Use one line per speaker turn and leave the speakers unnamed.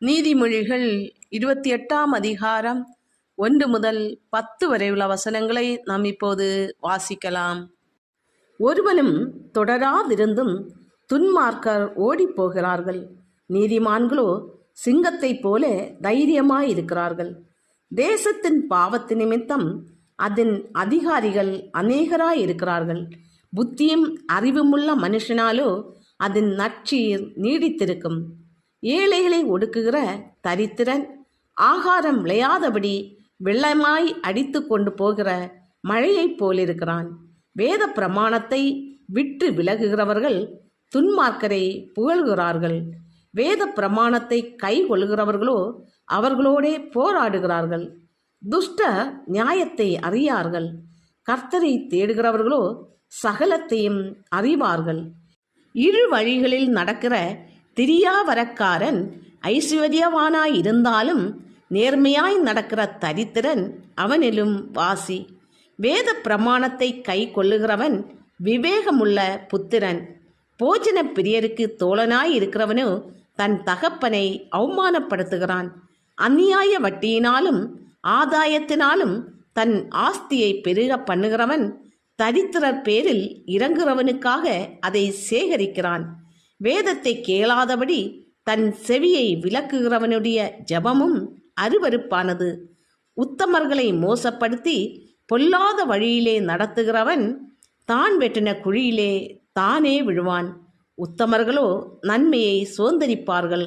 நீதிமொழிகள் 28ஆம் அதிகாரம் 1 முதல் 10 வரை உள்ள வசனங்களை நாம் இப்போது வாசிக்கலாம். ஒருவனும் தொடராதிருந்தும் துன்மார்க்கர் ஓடிப்போகிறார்கள். நீதிமான்களோ சிங்கத்தைப் போல தைரியமாயிருக்கிறார்கள். தேசத்தின் பாவத்து நிமித்தம் அதன் அதிகாரிகள் அநேகராயிருக்கிறார்கள். புத்தியும் அறிவுமுள்ள மனுஷனாலோ அதன் நற்சீர் நீடித்திருக்கும். ஏழைகளை ஒடுக்குகிற தரித்திரன் ஆகாரம் விளையாதபடி வெள்ளமாய் அடித்து கொண்டு போகிற மழையைப் போலிருக்கிறான். வேத பிரமாணத்தை விட்டு விலகுகிறவர்கள் துன்மார்க்கரை புகழ்கிறார்கள். வேத பிரமாணத்தை கை கொள்கிறவர்களோ அவர்களோடே போராடுகிறார்கள். துஷ்ட நியாயத்தை அறியார்கள். கர்த்தரை தேடுகிறவர்களோ சகலத்தையும் அறிவார்கள். இரு வழிகளில் நடக்கிற திரியாவரக்காரன் ஐஸ்வர்யவானாயிருந்தாலும் நேர்மையாய் நடக்கிற தரித்திரன் அவனிலும் வாசி. வேத பிரமாணத்தை கை கொள்ளுகிறவன் விவேகமுள்ள புத்திரன். போஜன பிரியருக்கு தோழனாயிருக்கிறவனோ தன் தகப்பனை அவமானப்படுத்துகிறான். அந்நியாய வட்டியினாலும் ஆதாயத்தினாலும் தன் ஆஸ்தியை பெருக பண்ணுகிறவன் தரித்திரர் பேரில் இறங்குகிறவனுக்காக அதை சேகரிக்கிறான். வேதத்தை கேளாதபடி தன் செவியை விலக்குகிறவனுடைய ஜபமும் அருவருப்பானது. உத்தமர்களை மோசப்படுத்தி பொல்லாத வழியிலே நடத்துகிறவன் தான் வெட்டின குழியிலே தானே விழுவான். உத்தமர்களோ நன்மையை சுதந்தரிப்பார்கள்.